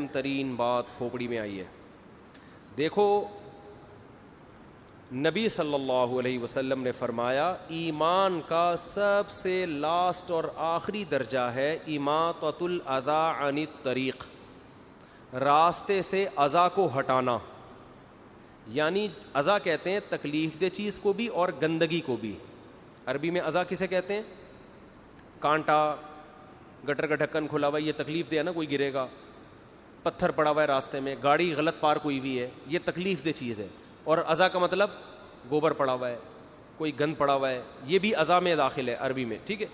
اہم ترین بات کھوپڑی میں آئی ہے. دیکھو نبی صلی اللہ علیہ وسلم نے فرمایا ایمان کا سب سے لاسٹ اور آخری درجہ ہے اماطۃ الاذی عن الطریق, راستے سے اذی کو ہٹانا. یعنی اذی کہتے ہیں تکلیف دہ چیز کو بھی اور گندگی کو بھی. عربی میں اذی کسے کہتے ہیں؟ کانٹا, گٹر کا ڈھکن کھلا ہوا ہے, یہ تکلیف دہ ہے نا, کوئی گرے گا. پتھر پڑا ہوا ہے راستے میں, گاڑی غلط پارک ہوئی ہوئی ہے, یہ تکلیف دہ چیز ہے. اور اذی کا مطلب گوبر پڑا ہوا ہے, کوئی گند پڑا ہوا ہے, یہ بھی اذی میں داخل ہے عربی میں, ٹھیک ہے.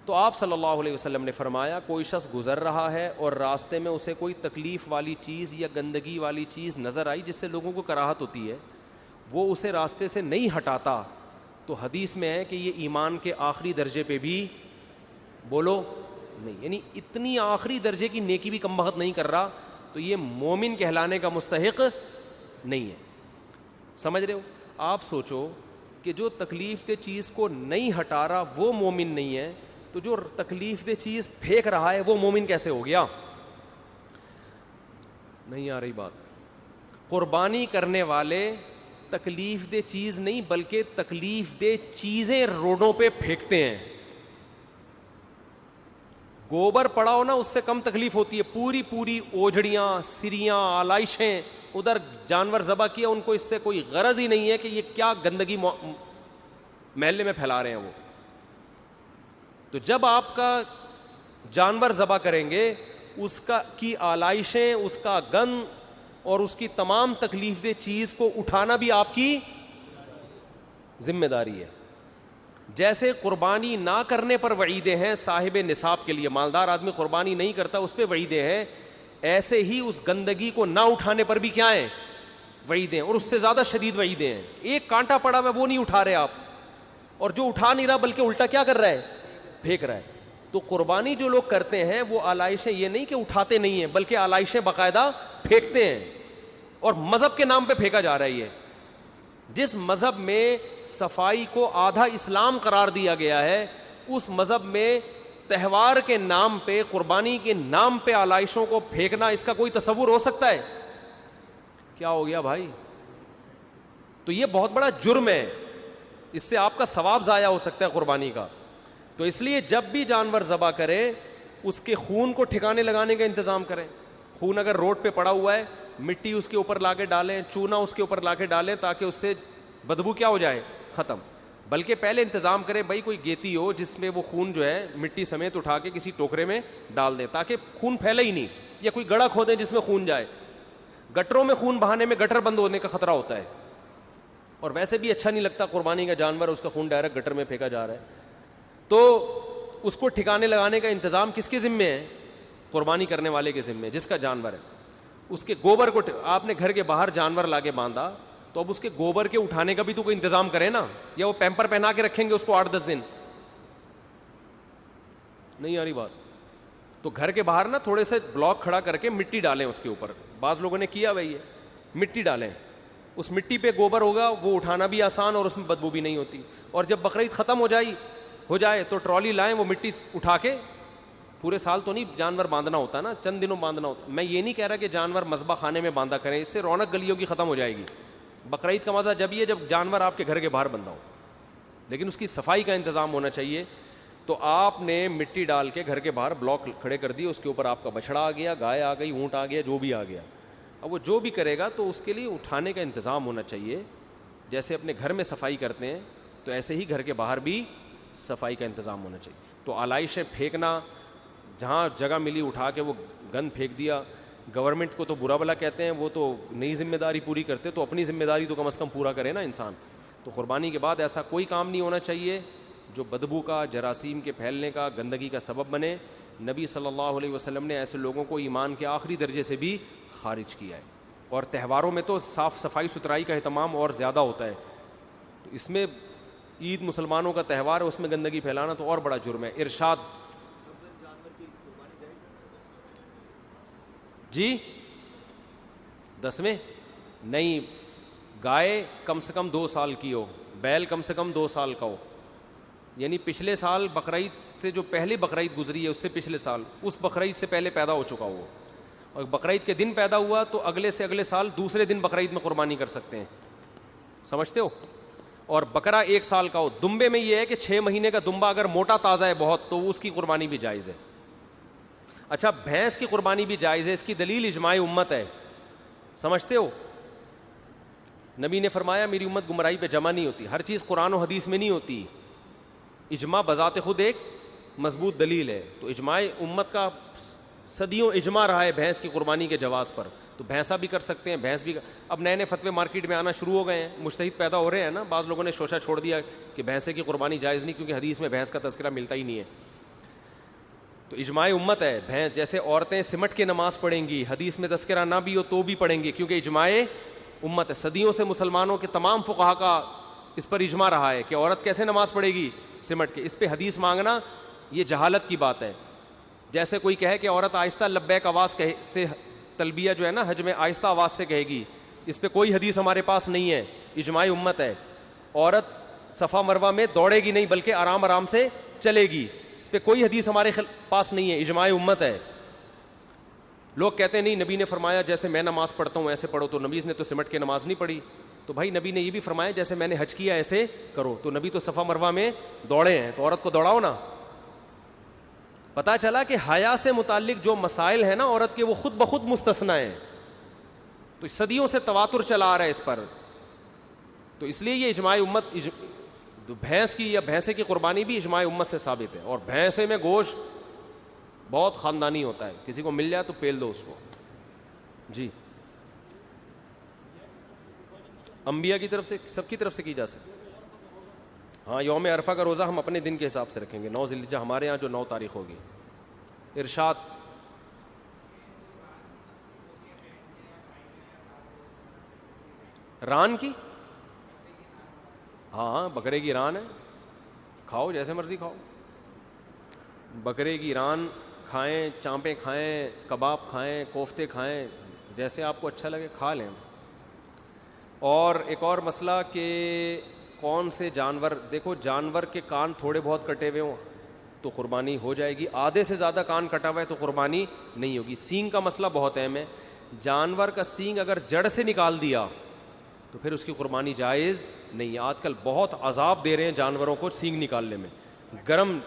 تو آپ صلی اللہ علیہ وسلم نے فرمایا کوئی شخص گزر رہا ہے اور راستے میں اسے کوئی تکلیف والی چیز یا گندگی والی چیز نظر آئی جس سے لوگوں کو کراہت ہوتی ہے, وہ اسے راستے سے نہیں ہٹاتا, تو حدیث میں ہے کہ یہ ایمان کے آخری درجے پہ بھی بولو نہیں, یعنی اتنی آخری درجے کی نیکی بھی کم بخت نہیں کر رہا, تو یہ مومن کہلانے کا مستحق نہیں ہے. سمجھ رہے ہو؟ آپ سوچو کہ جو تکلیف دہ چیز کو نہیں ہٹا رہا وہ مومن نہیں ہے, تو جو تکلیف دہ چیز پھینک رہا ہے وہ مومن کیسے ہو گیا؟ نہیں آ رہی بات. قربانی کرنے والے تکلیف دہ چیز نہیں بلکہ تکلیف دہ چیزیں روڈوں پہ پھینکتے ہیں. گوبر پڑا ہو نا اس سے کم تکلیف ہوتی ہے, پوری پوری اوجھڑیاں, سریاں, آلائشیں, ادھر جانور ذبح کیا, ان کو اس سے کوئی غرض ہی نہیں ہے کہ یہ کیا گندگی محلے میں پھیلا رہے ہیں وہ. تو جب آپ کا جانور ذبح کریں گے اس کا کی آلائشیں, اس کا گند اور اس کی تمام تکلیف دہ چیز کو اٹھانا بھی آپ کی ذمہ داری ہے. جیسے قربانی نہ کرنے پر وعیدیں ہیں صاحب نصاب کے لیے, مالدار آدمی قربانی نہیں کرتا اس پہ وعیدیں ہیں, ایسے ہی اس گندگی کو نہ اٹھانے پر بھی کیا ہیں؟ وعیدیں, اور اس سے زیادہ شدید وعیدیں ہیں. ایک کانٹا پڑا ہوا وہ نہیں اٹھا رہے آپ, اور جو اٹھا نہیں رہا بلکہ الٹا کیا کر رہا ہے؟ پھینک رہا ہے. تو قربانی جو لوگ کرتے ہیں وہ آلائشیں یہ نہیں کہ اٹھاتے نہیں ہیں بلکہ آلائشیں باقاعدہ پھینکتے ہیں, اور مذہب کے نام پہ پھینکا جا رہا ہے. یہ جس مذہب میں صفائی کو آدھا اسلام قرار دیا گیا ہے, اس مذہب میں تہوار کے نام پہ, قربانی کے نام پہ آلائشوں کو پھینکنا, اس کا کوئی تصور ہو سکتا ہے؟ کیا ہو گیا بھائی؟ تو یہ بہت بڑا جرم ہے, اس سے آپ کا ثواب ضائع ہو سکتا ہے قربانی کا. تو اس لیے جب بھی جانور ذبح کریں اس کے خون کو ٹھکانے لگانے کا انتظام کریں. خون اگر روڈ پہ پڑا ہوا ہے, مٹی اس کے اوپر لا کے ڈالیں, چونا اس کے اوپر لا کے ڈالیں تاکہ اس سے بدبو کیا ہو جائے؟ ختم. بلکہ پہلے انتظام کریں بھائی کوئی گیتی ہو جس میں وہ خون جو ہے مٹی سمیت اٹھا کے کسی ٹوکرے میں ڈال دیں تاکہ خون پھیلے ہی نہیں, یا کوئی گڑھا کھودیں جس میں خون جائے. گٹروں میں خون بہانے میں گٹر بند ہونے کا خطرہ ہوتا ہے, اور ویسے بھی اچھا نہیں لگتا قربانی کا جانور اس کا خون ڈائریکٹ گٹر میں پھینکا جا رہا ہے. تو اس کو ٹھکانے لگانے کا انتظام کس کے ذمے ہے؟ قربانی کرنے والے کے ذمے, جس کا جانور ہے. اس کے گوبر کو آپ نے گھر کے باہر جانور لا کے باندھا تو اب اس کے گوبر کے اٹھانے کا بھی تو کوئی انتظام کرے نا, یا وہ پیمپر پہنا کے رکھیں گے اس کو 8-10 دن؟ نہیں آ رہی بات. تو گھر کے باہر نا تھوڑے سے بلاک کھڑا کر کے مٹی ڈالیں اس کے اوپر, بعض لوگوں نے کیا وہی ہے, مٹی ڈالیں, اس مٹی پہ گوبر ہوگا, وہ اٹھانا بھی آسان اور اس میں بدبو بھی نہیں ہوتی. اور جب بقرعید ختم ہو جائے تو ٹرالی لائیں, وہ مٹی اٹھا کے, پورے سال تو نہیں جانور باندھنا ہوتا نا, چند دنوں باندھنا ہوتا. میں یہ نہیں کہہ رہا کہ جانور مذبح خانے میں باندھا کریں, اس سے رونق گلیوں کی ختم ہو جائے گی. بقرعید کا مزہ جب یہ جب جانور آپ کے گھر کے باہر بندھا ہو, لیکن اس کی صفائی کا انتظام ہونا چاہیے. تو آپ نے مٹی ڈال کے گھر کے باہر بلاک کھڑے کر دیے, اس کے اوپر آپ کا بچڑا آ گیا, گائے آ گئی, اونٹ آ گیا, جو بھی آ گیا. اب وہ جو بھی کرے گا تو اس کے لیے اٹھانے کا انتظام ہونا چاہیے. جیسے اپنے گھر میں صفائی کرتے ہیں تو ایسے ہی گھر کے باہر بھی صفائی کا انتظام ہونا چاہیے. تو آلائشیں پھینکنا, جہاں جگہ ملی اٹھا کے وہ گند پھینک دیا, گورنمنٹ کو تو برا بلا کہتے ہیں, وہ تو نئی ذمہ داری پوری کرتے, تو اپنی ذمہ داری تو کم از کم پورا کرے نا انسان. تو قربانی کے بعد ایسا کوئی کام نہیں ہونا چاہیے جو بدبو کا, جراثیم کے پھیلنے کا, گندگی کا سبب بنے. نبی صلی اللہ علیہ وسلم نے ایسے لوگوں کو ایمان کے آخری درجے سے بھی خارج کیا ہے. اور تہواروں میں تو صاف صفائی ستھرائی کا اہتمام اور زیادہ ہوتا ہے, تو اس میں عید مسلمانوں کا تہوار ہے, اس میں گندگی پھیلانا تو اور بڑا جرم ہے. ارشاد جی 10ویں نہیں, گائے کم سے کم 2 سال کی ہو, بیل کم سے کم 2 سال کا ہو, یعنی پچھلے سال بقرعید سے جو پہلی بقرعید گزری ہے اس سے پچھلے سال اس بقرعید سے پہلے پیدا ہو چکا ہو, اور بقرعید کے دن پیدا ہوا تو اگلے سے اگلے سال دوسرے دن بقرعید میں قربانی کر سکتے ہیں, سمجھتے ہو. اور بکرا 1 سال کا ہو. دمبے میں یہ ہے کہ 6 مہینے کا دمبا اگر موٹا تازہ ہے بہت تو اس کی قربانی بھی جائز ہے. اچھا, بھینس کی قربانی بھی جائز ہے, اس کی دلیل اجماع امت ہے, سمجھتے ہو. نبی نے فرمایا میری امت گمراہی پہ جمع نہیں ہوتی. ہر چیز قرآن و حدیث میں نہیں ہوتی, اجماع بذات خود ایک مضبوط دلیل ہے. تو اجماع امت کا صدیوں اجماع رہا ہے بھینس کی قربانی کے جواز پر, تو بھینسا بھی کر سکتے ہیں, بھینس بھی. اب نئے نئے فتوے مارکیٹ میں آنا شروع ہو گئے ہیں, مجتہد پیدا ہو رہے ہیں نا. بعض لوگوں نے شوشہ چھوڑ دیا کہ بھینسے کی قربانی جائز نہیں, کیونکہ حدیث میں بھینس کا تذکرہ ملتا ہی نہیں ہے. تو اجماع امت ہے. بھینس جیسے عورتیں سمٹ کے نماز پڑھیں گی, حدیث میں تذکرہ نہ بھی ہو تو بھی پڑھیں گی, کیونکہ اجماع امت ہے. صدیوں سے مسلمانوں کے تمام فقہا کا اس پر اجماع رہا ہے کہ عورت کیسے نماز پڑھے گی, سمٹ کے. اس پہ حدیث مانگنا یہ جہالت کی بات ہے. جیسے کوئی کہے کہ عورت آہستہ لبیک آواز سے تلبیہ جو ہے نا حج میں آہستہ آواز سے کہے گی, اس پہ کوئی حدیث ہمارے پاس نہیں ہے. اجماع امت ہے. عورت صفا مروہ میں دوڑے گی نہیں بلکہ آرام آرام سے چلے گی, اس پہ کوئی حدیث ہمارے پاس نہیں ہے. اجماع امت ہے. لوگ کہتے ہیں نہیں نبی نے فرمایا جیسے میں نماز پڑھتا ہوں ایسے پڑھو, تو نبی نے تو سمٹ کے نماز نہیں پڑھی. تو بھائی نبی نے یہ بھی فرمایا جیسے میں نے حج کیا ایسے کرو, تو نبی تو صفا مروہ میں دوڑے ہیں, تو عورت کو دوڑاؤ نا. پتا چلا کہ حیا سے متعلق جو مسائل ہیں نا عورت کے, وہ خود بخود مستثنا ہیں. تو صدیوں سے تواتر چلا آ رہا ہے اس پر. تو اس لیے یہ اجماع امت بھینس کی یا بھینسے کی قربانی بھی اجماع امت سے ثابت ہے. اور بھینسے میں گوشت بہت خاندانی ہوتا ہے, کسی کو مل جائے تو پیل دو اس کو. جی, انبیاء کی طرف سے, سب کی طرف سے کی جا سکتی. ہاں, یوم عرفہ کا روزہ ہم اپنے دن کے حساب سے رکھیں گے, 9 ذی الحجہ ہمارے یہاں جو 9 تاریخ ہوگی. ارشاد. ران کی, ہاں بکرے کی ران ہے, کھاؤ جیسے مرضی کھاؤ. بکرے کی ران کھائیں, چانپیں کھائیں, کباب کھائیں, کوفتے کھائیں, جیسے آپ کو اچھا لگے کھا لیں. اور ایک اور مسئلہ کہ کون سے جانور, دیکھو جانور کے کان تھوڑے بہت کٹے ہوئے ہوں تو قربانی ہو جائے گی, آدھے سے زیادہ کان کٹا ہوا ہے تو قربانی نہیں ہوگی. سینگ کا مسئلہ بہت اہم ہے. جانور کا سینگ اگر جڑ سے نکال دیا تو پھر اس کی قربانی جائز نہیں ہے. آج کل بہت عذاب دے رہے ہیں جانوروں کو سینگ نکالنے میں, گرم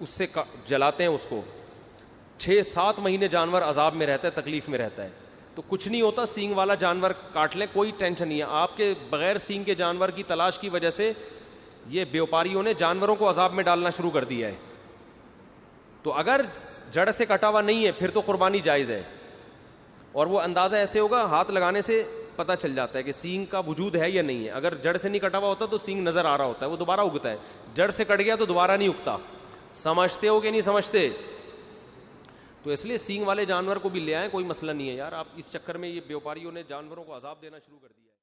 اس سے جلاتے ہیں اس کو, 6-7 مہینے جانور عذاب میں رہتا ہے, تکلیف میں رہتا ہے. تو کچھ نہیں ہوتا, سینگ والا جانور کاٹ لیں, کوئی ٹینشن نہیں ہے. آپ کے بغیر سینگ کے جانور کی تلاش کی وجہ سے یہ بیوپاریوں نے جانوروں کو عذاب میں ڈالنا شروع کر دیا ہے. تو اگر جڑ سے کٹا ہوا نہیں ہے پھر تو قربانی جائز ہے. اور وہ اندازہ ایسے ہوگا, ہاتھ لگانے سے پتہ چل جاتا ہے کہ سینگ کا وجود ہے یا نہیں ہے. اگر جڑ سے نہیں کٹا ہوا ہوتا تو سینگ نظر آ رہا ہوتا ہے, وہ دوبارہ اگتا ہے. جڑ سے کٹ گیا تو دوبارہ نہیں اگتا. سمجھتے ہو کہ نہیں سمجھتے؟ تو اس لیے سینگ والے جانور کو بھی لے آئیں, کوئی مسئلہ نہیں ہے یار. آپ اس چکر میں یہ بیوپاریوں نے جانوروں کو عذاب دینا شروع کر دیا ہے.